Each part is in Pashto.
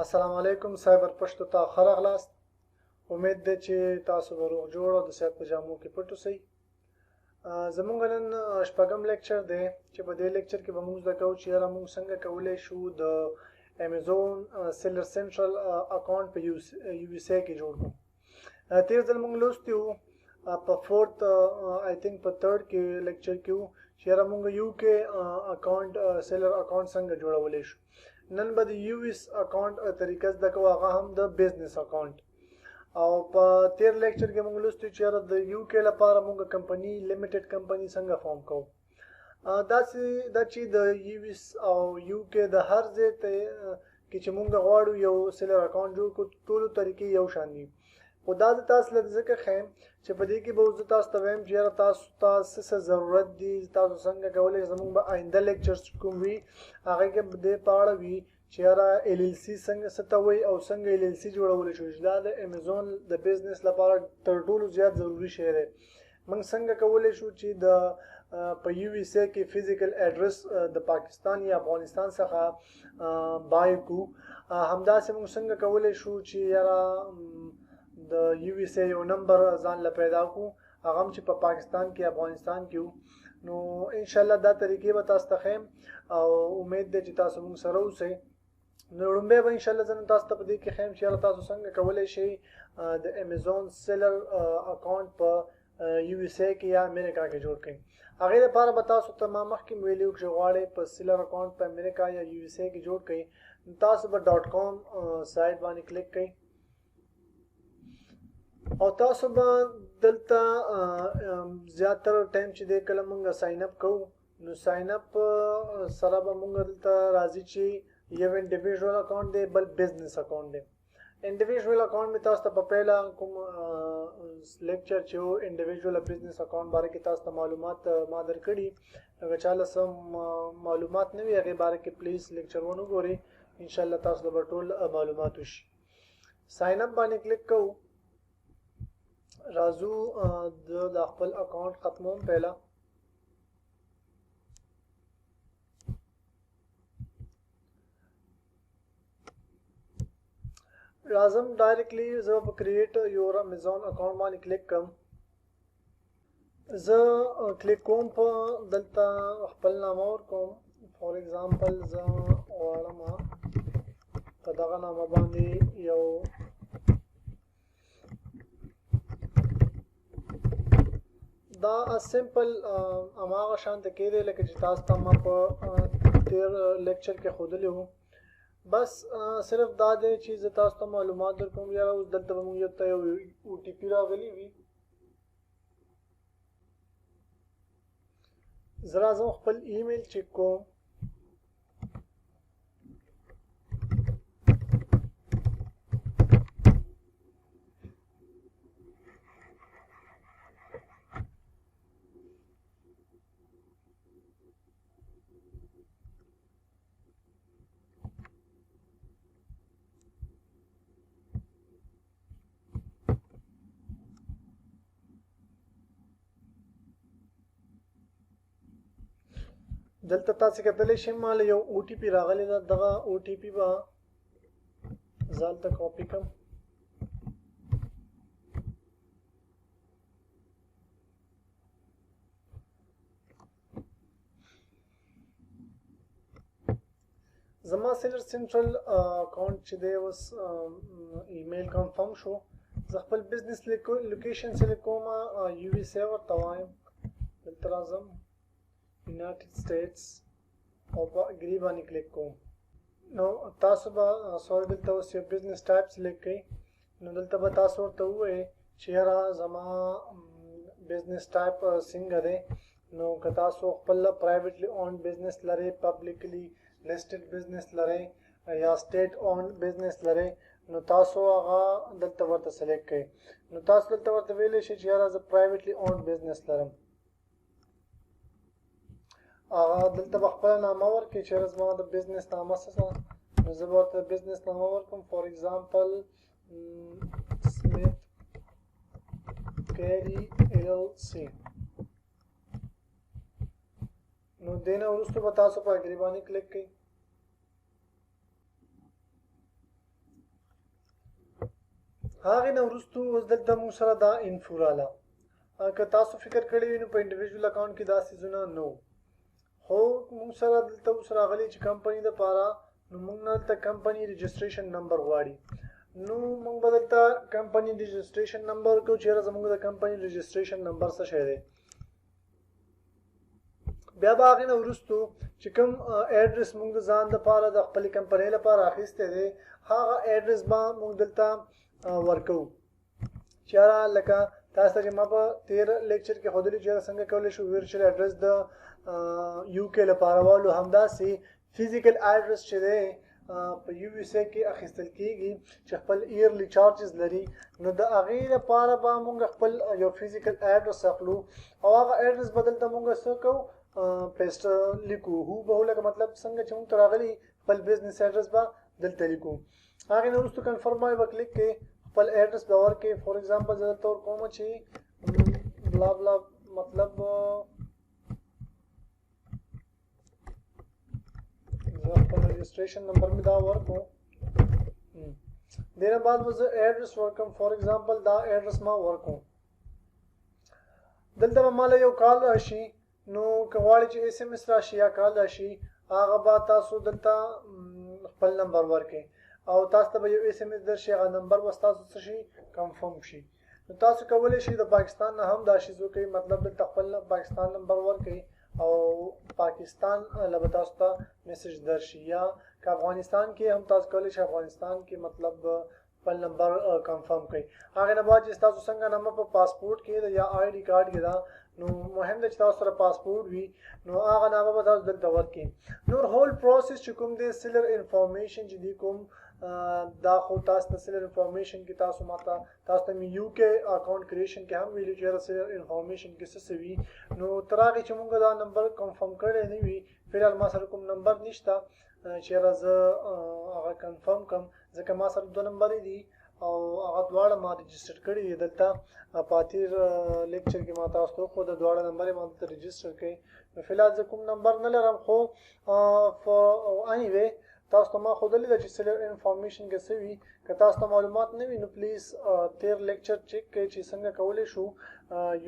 السلام علیکم سایبر پښتو ته ښه راغلاست. امید ده چې تاسو به روغ جوړ او د صحت په جامو کې پټ اوسئ. زمونږ نن شپږم لیکچر دی چې په دې لیکچر کې به موږ زده کوو چې یاره موږ څنګه کولی شو د امیزون سیلر سنټرل اکاونټ په یو اس ای کې جوړ کړو. تیر ځل موږ لوستي وو په فورت آی تھنک په تھرډ کې لیکچر کې وو چې یاره موږ یو کې اکاونټ سیلر اکاونټ څنګه جوړولی شو. نن به د یو اس اکاونټ طریقه زده کوو، هغه هم د بزنس اکاونټ. او په تیر لیکچر کې موږ لوستو چې یاره د یو کې لپاره موږ کمپنی لیمیټډ کمپنی څنګه فارم کوو. دا چې د یو اس او یو کې د هر ځای ته کې چې موږ غواړو یو سیلر اکاونټ جوړ کړو، ټولو طریقې یو شان دي. خو دا د تاسو لږ ځکه ښیم چې په دې کې به زه تاسو ته وایم چې یاره تاسو څه ضرورت دي، تاسو څنګه کولی زموږ به آینده لیکچرز کوم وي هغه کې به دې په اړه وي چې یاره ایل ایل سی څنګه څه ته وایي او څنګه ایل ایل سی جوړولی شو. چې دا د امیزون د بزنس لپاره تر ټولو زیات ضروري شی دی. موږ څنګه کولی شو چې د په یو اس ای کې فزیکل ایډرس د پاکستان یا افغانستان څخه بای کو. همداسې موږ څنګه کولی شو چې یاره د یو اس ای یو نمبر ځان له پیدا کو، هغه هم چې په پاکستان کې افغانستان کې وو. نو ان شاء الله دا طریقې به تاسو ته ښیم او امید دی چې تاسو موږ سره اوسئ. نو وړاندې به ان شاء الله زه تاسو ته په دې کې ښیم چې یاره تاسو څنګه کولی شئ د امیزون سیلر اکاونټ په یو اس ای کې یا امریکا کې جوړ کړئ. هغې لپاره به تاسو ته ما مخکې ویلي وو چې غواړئ په سیلر اکاونټ په امریکا یا یو اس ای کې جوړ کړئ، تاسو به .com سایټ باندې کلیک کړئ او تاسو به دلته زیاتره ټایم چې دی کله موږ ساین اپ کوو، نو ساین اپ سره به موږ دلته راځي چې یو انډیویژوال اکاونټ دی، بل بزنس اکاونټ دی. انډیویژوال اکاونټ مې تاسو ته په پیله کوم لیکچر چې و انډیویژوال بزنس اکاونټ باره کې تاسو ته معلومات ما درکړي. اگر چاله څه معلومات نه وي هغې باره کې پلیز لیکچر ونه ګورئ، انشاءالله تاسو ته به ټول معلومات وشي. ساین اپ باندې کلیک کوو. راځو د خپل اکاونټ ختموم. پیله راځم ډایرکټلی زه په کریټ یور امیزون اکاونټ باندې کلیک کوم. زه کلیک کوم په دلته خپل نامه ورکوم. فور ایگزامپل زه غواړم په دغه نامه باندې یو دا سمپل هماغه شانته کېدی لکه چې تاسو ته ما په تیر لیکچر کې ښودلی وو. بس صرف دا دی چې زه تاسو ته معلومات درکوم. یا اوس دلته به موږ ته یو او ټي پي راغلی وي. زه راځم خپل ایمیل چیک کوم. دلته تاسو کتلی شئ مال یو او ټي پي راغلی ده. دغه او ټي پي به زه هلته کاپي کړم. زما سیلر سنټرل اکاونټ چې دی اوس ایمیل کنفرم شو. زه خپل بزنس لوکیشن سلیکټ کوم، یو اس ای ورته وایم. دلته راځم یونایټډ سټیټس او په اګري باندې کلیک کوم. نو تاسو به سوري دلته اوس یو بزنس ټایپ سلیکټ کړئ. نو دلته به تاسو ورته ووایئ چې یاره زما بزنس ټایپ څنګه دی. نو که تاسو خپل پرایویټلی اونډ بزنس لرئ، پبلیکلی لیسټډ بزنس لرئ یا سټیټ اونډ بزنس لرئ، نو تاسو هغه دلته ورته سلیکټ کړئ. نو تاسو دلته ورته ویلی شئ چې یاره زه پرایویټلی اونډ بزنس لرم. دلته به خپله نامه ورکړئ چې یاره زما د بزنس نامه څه ده. نو زه به ورته بزنس نامه ورکړم. فور ایگزامپل سمیت کیری ایل سی. نو دې نه وروسته به تاسو په اګري باندې کلیک کړئ. هغه نه وروسته اوس دلته موږ سره دا انفو رااله که تاسو فکر کړی وي نو په انډیویژوال اکاونټ کې دا سیزونه نو خو موږ سره دلته اوس راغلی چې کمپنی دپاره نو موږ نه دلته کمپنی رجسټریشن نمبر غواړي نو موږ به دلته کمپنی رجسټریشن نمبر کو چیرې زموږ د کمپنی رجسټریشن نمبر څه شی دی بیا به هغې نه وروستو چې کوم ایډرس موږ د ځان دپاره د خپلې کمپنۍ لپاره اخیستی دی هغه ایډرس به موږ دلته ورکوو چېرې لکه تاسو ته چې ما په تیر لیکچر کې ښودلي چې څنګه کولی شو ورچوال ایډرس د یو کې لپاره والو همداسې فزیکل ایډرس چې دی په یو اس ای کې اخیستل کېږي چې خپل ایرلی چارجز لري نو د هغې لپاره به موږ خپل یو فزیکل ایډرس اخلو او هغه ایډرس به دلته موږ څه کوو پیسټ لیکو هو به لکه مطلب څنګه چې موږ ته راغلي خپل بزنس ایډرس به دلته لیکو هغې نه وروسته کنفرم باندې به کلیک کړئ خپل ایډرس به ورکړئ فور ایگزامپل زه دلته ورکوم چې بلا بلا مطلب زه خپل رجسټریشن نمبر مې دا ورکړو دې نه بعد به زه ایډرس ورکړم فور ایگزامپل دا ایډرس ما ورکړو دلته به ماله یو کال راشي نو که غواړئ چې ایس ایم ایس راشي یا کال راشي هغه به تاسو دلته خپل نمبر ورکړئ او تاسو ته به یو ایس ایم ایس درشي هغه نمبر به ستاسو څه شي کنفرم شي نو تاسو کولی شئ د پاکستان نه هم دا شیز وکړئ مطلب دلته خپل پاکستان نمبر ورکړئ او پاکستان له به تاسو ته میسج درشي یا که افغانستان کې هم تاسو کولی شئ افغانستان کې مطلب خپل نمبر کنفرم کړئ هغې نه بعد چې تاسو څنګه نامه په پاسپورټ کې ده یا آی ډي کارډ کې ده نو مهم ده چې تاسو سره پاسپورټ وي نو هغه نامه به تاسو دلته ورکړئ نور هول پروسس چې کوم دی سیلر انفارمیشن چې دی کوم دا خو تاسو ته سیلر انفارمیشن کې تاسو ماته تاسو ته مې یو کې اکاونټ کریشن کې هم ویلي چې سیلر انفارمیشن کې څه وي نو تر هغې چې موږ دا نمبر کنفرم کړی نه وي فلحال ما سره کوم نمبر نشته چېرې زه هغه کنفرم کړم ځکه ما سره دوه نمبرې دي او هغه دواړه ما رجسټر کړي دي دلته په تیر لیکچر کې ما تاسو ته خو د دواړه نمبرې ما دلته رجسټر کړي نو فلحال زه کوم نمبر نه لرم خو انیوی تاسو ته ما ښودلي ده چې سیلر انفارمیشن کې څه وي که تاسو ته معلومات نه وي نو پلیز تیر لیکچر چیک کړئ چې څنګه کولی شو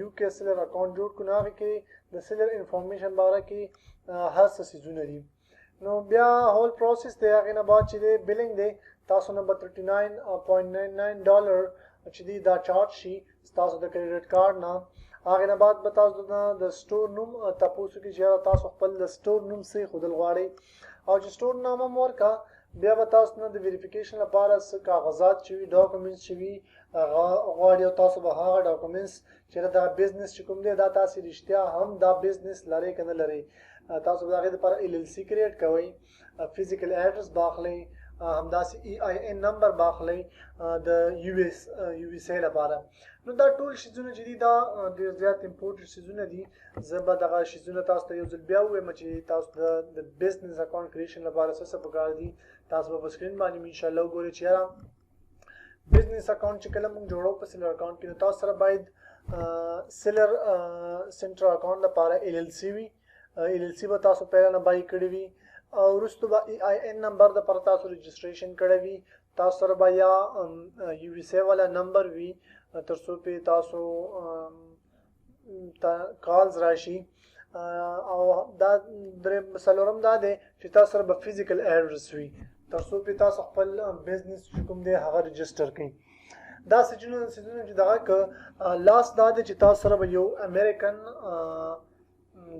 یو کې سیلر اکاونټ جوړ کړو نو هغې کې د سیلر انفارمیشن باره کې هر څه څیزونه دي نو بیا هول پروسس دی هغې نه بعد چې دی بلنګ دی تاسو نه به $39.99 چې دی دا چارج شي ستاسو د کریډټ کارډ نه هغې نه بعد به تاسو د سټور نوم تپوس وکړي چې تاسو خپل د سټور نوم څه ښودل غواړئ او چې سټور نامه مو ورکړه بیا به تاسو نه د ویریفیکیشن لپاره څه کاغذات چې وي ډاکومنټس چې وي غواړي او تاسو به هغه ډاکومنټس چې دا بزنس چې کوم دی دا تاسو رښتیا هم دا بزنس لرئ که نه لرئ تاسو به د هغې دپاره ایل ایل سی کریټ کوئ فزیکل ایډرس باخلئ همداسې ای آی ان نمبر باخلئ د یو اس ای لپاره نو دا ټول شیزونه چې دي دا ډېر زیات امپورټنټ شیزونه دي زه به دغه شیزونه تاسو ته یو ځل بیا ووایم چې تاسو د بزنس اکاونټ کریشن لپاره څه څه پکار دي تاسو به په سکرین باندې انشاءالله وګورئ چې یاره بزنس اکاونټ چې کله موږ جوړو په سیلر اکاونټ کې نو تاسو سره باید سیلر سنټر اکاونټ لپاره ایل ایل سی وي ایل ایل سی به تاسو پیله نه بای کړي وي او وروسته به ای آی ان نمبر دپاره تاسو رجسټریشن کړی وي تاسو سره به یا یو اس ای والا نمبر وي تر څو پې تاسو کالز راشي او دا څلورم دا دی چې تاسو سره به فزیکل ایډرس وي تر څو پې تاسو خپل بزنس چې کوم دی هغه رجسټر کړئ دا سیزونه چې دغه که لاس دا دی چې تاسو سره به یو امریکن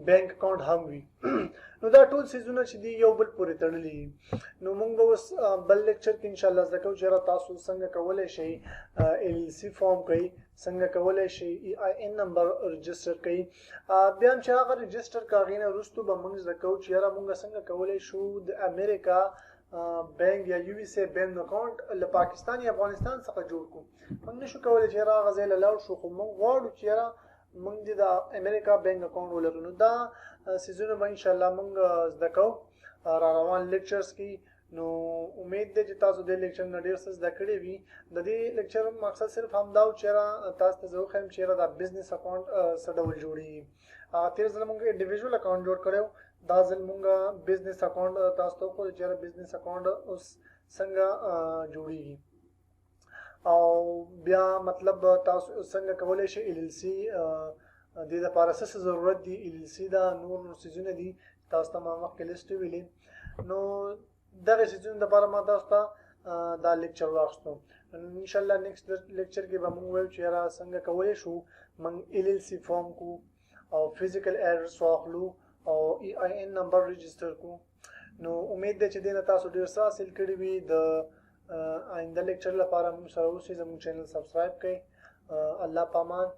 بینک اکاونټ هم وي نو دا ټول سیزونه چې دي یو بل پورې تړلي دي نو موږ به اوس بل لیکچر کې انشاءالله زده کوو چې تاسو څنګه کولی شئ ایل ایل سی فارم کوئ څنګه کولی شئ ای آی ان نمبر رجسټر کوئ بیا هم چې هغه رجسټر که هغې نه وروستو به موږ زده کوو چې یاره موږ څنګه کولی شو د امریکا بینک یا یو اس ای بینک اکاونټ له پاکستان یا افغانستان څخه جوړ کړو موږ نشو کولی چې یاره هغه ځای له لاړ شو خو موږ غواړو چې یاره موږ دې د امریکا بینک اکاونټ ولرو نو دا سیزونه به انشاءالله موږ زده کوو را روان لیکچرز کې نو امید دی چې تاسو دې لیکچر نه ډېر څه زده کړي وي د دې لیکچر مقصد صرف همدا و چې تاسو ته زه وښیم چې دا بزنس اکاونټ څه ډول جوړېږي تېر ځل موږ انډیویژوال اکاونټ جوړ کړی دا ځل موږ بزنس اکاونټ تاسو ته وښودو چې بزنس اکاونټ اوس څنګه جوړېږي او بیا مطلب تاسو څنګه کولای شئ LLC د دې لپاره څه ضرورت دی LLC دا نور سيزونه دي تاسو ته ما مخکې لیست ویلې نو دغه سيزونه لپاره ما تاسو ته دا لیکچر واخستو ان شاء الله نیکسټ لیکچر کې به موږ وایو چې را څنګه کولای شو موږ LLC فارم کو او فزیکل ایډرس واخلو او EIN نمبر ريجستر کو نو امید ده چې دینه تاسو ډیر څه حاصل کړی وي د آینده لیکچر لپاره موږ سره اوسئ زموږ چینل سبسکرایب کړئ الله پامان